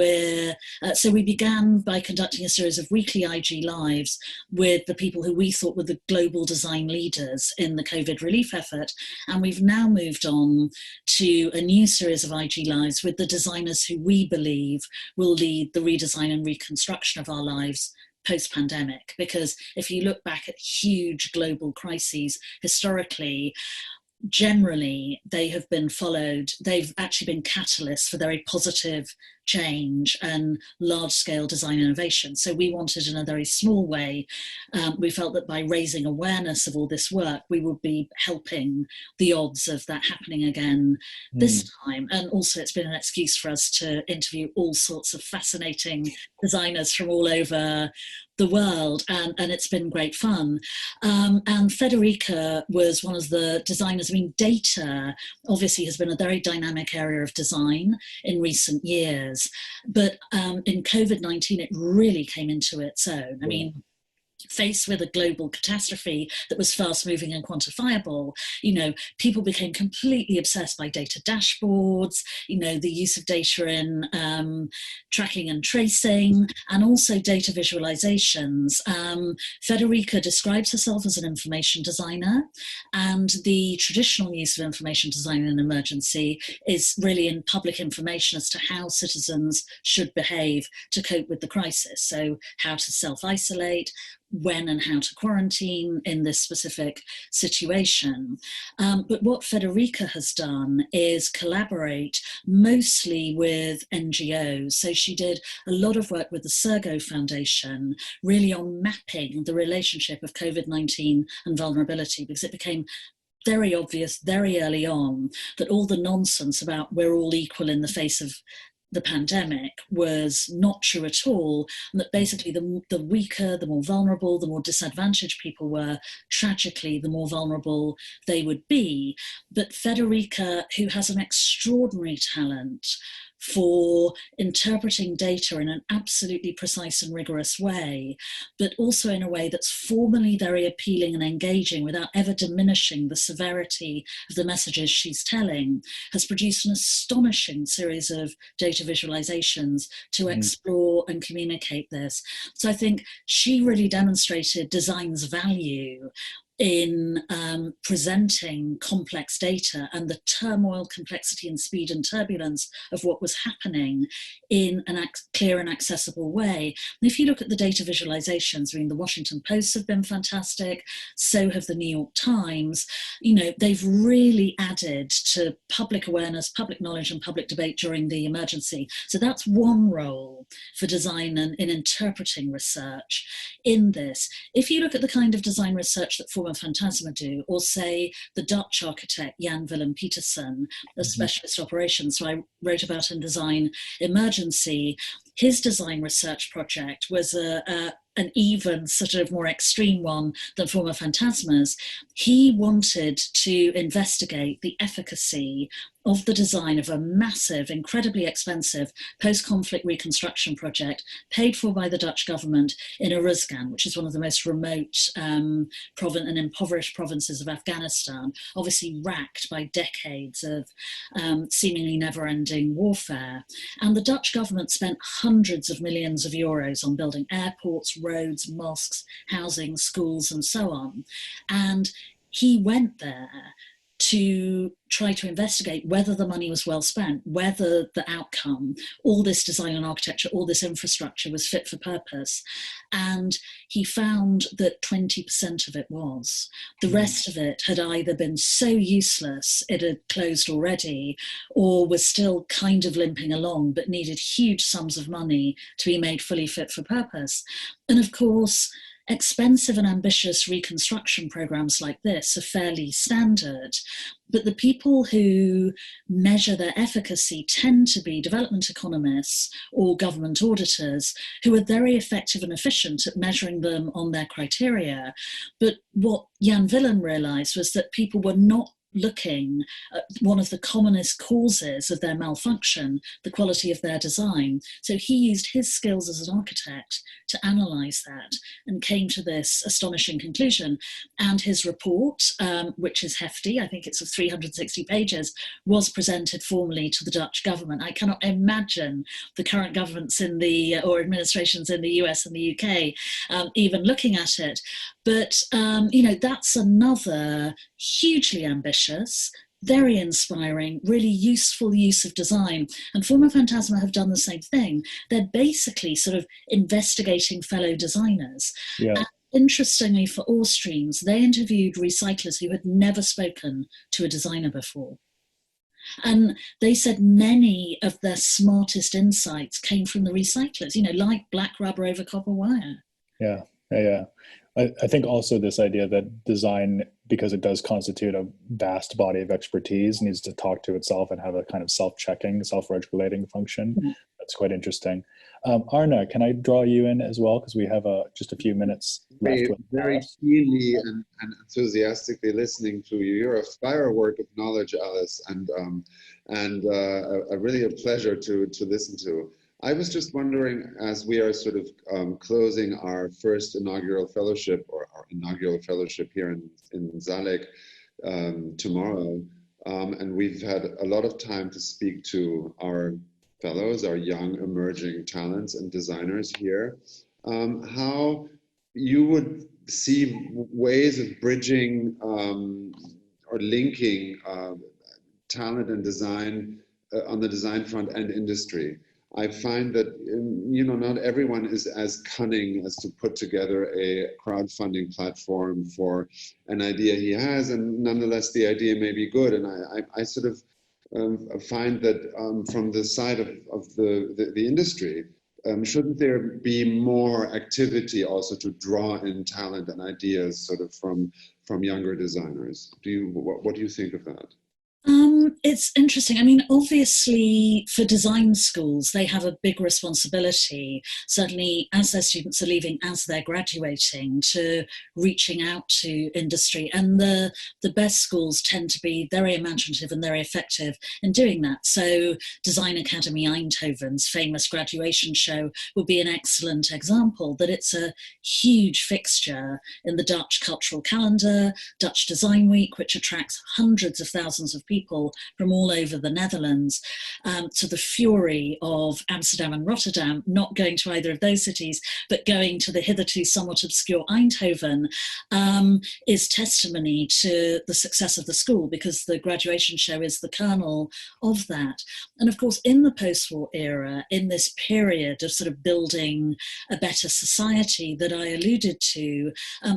so we began by conducting a series of weekly IG Lives with the people who we thought were the global design leaders in the COVID relief effort. And we've now moved on to a new series of IG Lives with the designers who we believe will lead the redesign and reconstruction of our lives post-pandemic. Because if you look back at huge global crises historically, generally they have been followed, they've actually been catalysts for very positive change and large-scale design innovation. So we wanted, in a very small way, we felt that by raising awareness of all this work, we would be helping the odds of that happening again this time. And also it's been an excuse for us to interview all sorts of fascinating designers from all over the world, and it's been great fun. And Federica was one of the designers. I mean, data obviously has been a very dynamic area of design in recent years, but in COVID-19 it really came into its own. I mean, faced with a global catastrophe that was fast moving and quantifiable, people became completely obsessed by data dashboards, the use of data in tracking and tracing, and also data visualizations. Federica describes herself as an information designer, and the traditional use of information design in emergency is really in public information as to how citizens should behave to cope with the crisis. So how to self-isolate, when and how to quarantine in this specific situation. But what Federica has done is collaborate mostly with NGOs. So she did a lot of work with the Sergo Foundation, really on mapping the relationship of COVID-19 and vulnerability, because it became very obvious very early on that all the nonsense about we're all equal in the face of the pandemic was not true at all, and that basically the weaker, the more vulnerable, the more disadvantaged people were, tragically, the more vulnerable they would be. But Federica, who has an extraordinary talent for interpreting data in an absolutely precise and rigorous way, but also in a way that's formally very appealing and engaging without ever diminishing the severity of the messages she's telling, has produced an astonishing series of data visualizations to explore and communicate this. So I think she really demonstrated design's value in presenting complex data and the turmoil, complexity, and speed and turbulence of what was happening in a clear and accessible way. And if you look at the data visualizations, I mean, the Washington Post have been fantastic, so have the New York Times. They've really added to public awareness, public knowledge, and public debate during the emergency. So that's one role for design and in interpreting research in this. If you look at the kind of design research that Forma Phantasma do, or say the Dutch architect Jan Willem Petersen, a specialist operations who I wrote about in Design Emergency, his design research project was a an even sort of more extreme one than former Phantasmas, he wanted to investigate the efficacy of the design of a massive, incredibly expensive post-conflict reconstruction project paid for by the Dutch government in Uruzgan, which is one of the most remote and impoverished provinces of Afghanistan, obviously racked by decades of seemingly never-ending warfare. And the Dutch government spent hundreds of millions of euros on building airports, roads, mosques, housing, schools, and so on. And he went there to try to investigate whether the money was well spent, whether the outcome, all this design and architecture, all this infrastructure was fit for purpose. And he found that 20% of it was. The rest of it had either been so useless it had closed already, or was still kind of limping along, but needed huge sums of money to be made fully fit for purpose. And of course, expensive and ambitious reconstruction programs like this are fairly standard, but the people who measure their efficacy tend to be development economists or government auditors who are very effective and efficient at measuring them on their criteria. But what Jan Willem realized was that people were not looking at one of the commonest causes of their malfunction, the quality of their design. So he used his skills as an architect to analyse that and came to this astonishing conclusion. And his report, which is hefty, I think it's of 360 pages, was presented formally to the Dutch government. I cannot imagine the current governments in the, or administrations in the US and the UK, even looking at it. But, that's another hugely ambitious, very inspiring, really useful use of design. And Forma Phantasma have done the same thing. They're basically sort of investigating fellow designers. Yeah. And interestingly, for all streams, they interviewed recyclers who had never spoken to a designer before. And they said many of their smartest insights came from the recyclers, like black rubber over copper wire. Yeah. I think also this idea that design, because it does constitute a vast body of expertise, needs to talk to itself and have a kind of self-checking, self-regulating function. Mm-hmm. That's quite interesting. Arne, can I draw you in as well? Because we have just a few minutes left. Very keenly and enthusiastically listening to you. You're a firework of knowledge, Alice, and really a pleasure to listen to. I was just wondering, as we are sort of closing our first inaugural fellowship, or our inaugural fellowship here in Zalek tomorrow, and we've had a lot of time to speak to our fellows, our young emerging talents and designers here, how you would see ways of bridging or linking talent and design on the design front and industry. I find that, not everyone is as cunning as to put together a crowdfunding platform for an idea he has, and nonetheless the idea may be good. And I sort of find that from the side of the industry, shouldn't there be more activity also to draw in talent and ideas sort of from younger designers? What do you think of that? It's interesting. I mean, obviously, for design schools, they have a big responsibility, certainly as their students are leaving, as they're graduating, to reaching out to industry. And the best schools tend to be very imaginative and very effective in doing that. So Design Academy Eindhoven's famous graduation show would be an excellent example, that it's a huge fixture in the Dutch cultural calendar, Dutch Design Week, which attracts hundreds of thousands of people from all over the Netherlands, to the fury of Amsterdam and Rotterdam, not going to either of those cities, but going to the hitherto somewhat obscure Eindhoven, is testimony to the success of the school, because the graduation show is the kernel of that. And of course, in the post-war era, in this period of sort of building a better society that I alluded to,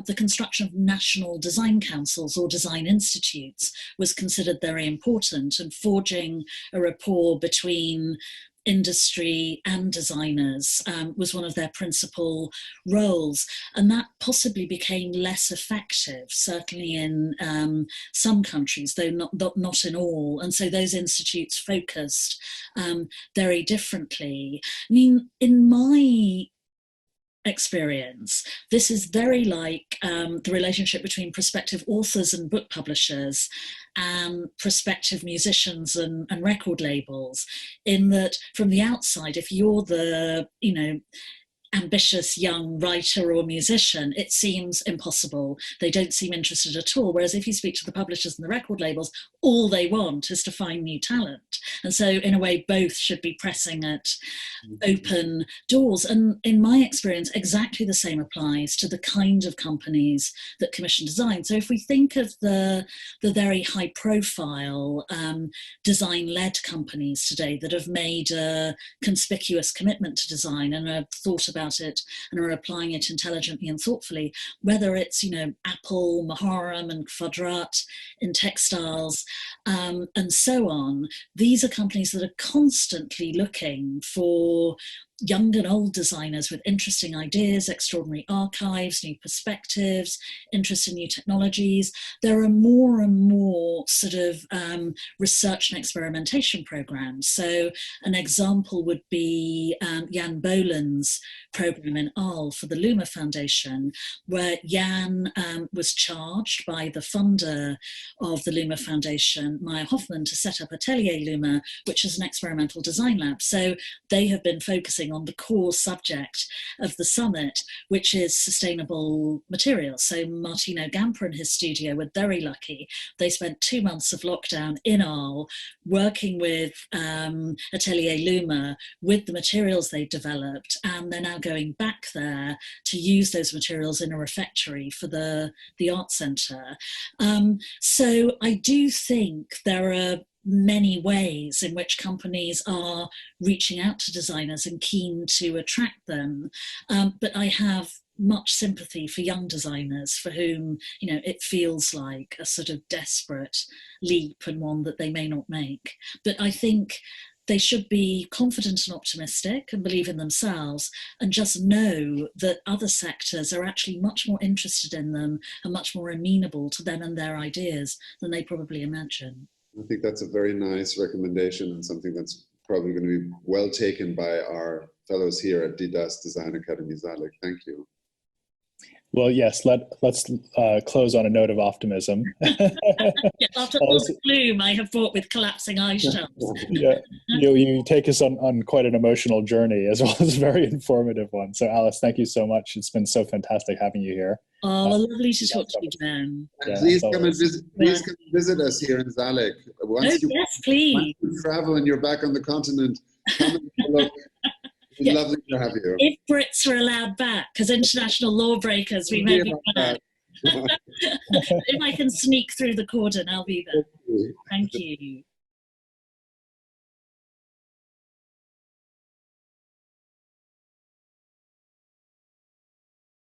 the construction of national design councils or design institutes was considered very important, and forging a rapport between industry and designers was one of their principal roles. And that possibly became less effective, certainly in some countries, though not in all. And so those institutes focused very differently. I mean, in my experience. This is very like the relationship between prospective authors and book publishers and prospective musicians and record labels, in that from the outside, if you're the, ambitious young writer or musician, it seems impossible. They don't seem interested at all. Whereas if you speak to the publishers and the record labels, all they want is to find new talent. And so in a way, both should be pressing at open doors. And in my experience, exactly the same applies to the kind of companies that commission design. So if we think of the very high profile design-led companies today that have made a conspicuous commitment to design and have thought about it and are applying it intelligently and thoughtfully, whether it's Apple, Maharam and Kvadrat in textiles and so on. These are companies that are constantly looking for young and old designers with interesting ideas, extraordinary archives, new perspectives, interest in new technologies. There are more and more sort of research and experimentation programs. So an example would be Jan Bolen's program in Arles for the Luma Foundation, where Jan was charged by the funder of the Luma Foundation, Maya Hoffman, to set up Atelier Luma, which is an experimental design lab. So they have been focusing on the core subject of the summit, which is sustainable materials. So Martino Gamper and his studio were very lucky. They spent 2 months of lockdown in Arles working with Atelier Luma with the materials they developed, and they're now going back there to use those materials in a refectory for the art centre. So I do think there are many ways in which companies are reaching out to designers and keen to attract them. But I have much sympathy for young designers for whom, it feels like a sort of desperate leap and one that they may not make. But I think they should be confident and optimistic and believe in themselves, and just know that other sectors are actually much more interested in them and much more amenable to them and their ideas than they probably imagine. I think that's a very nice recommendation and something that's probably going to be well taken by our fellows here at dieDAS Design Academy Zalik. Thank you. Well, yes, let's close on a note of optimism. Yeah, after all the gloom I have brought with collapsing ice shelves. Yeah, you take us on quite an emotional journey, as well as a very informative one. So Alice, thank you so much. It's been so fantastic having you here. Oh, lovely to talk to you, Dan. Yeah, please come and visit us here in Zalik. Yes, please. Once you travel and you're back on the continent, come and look. It's lovely to have you. If Brits are allowed back, because international lawbreakers, we may be back. If I can sneak through the cordon, I'll be there. Thank you.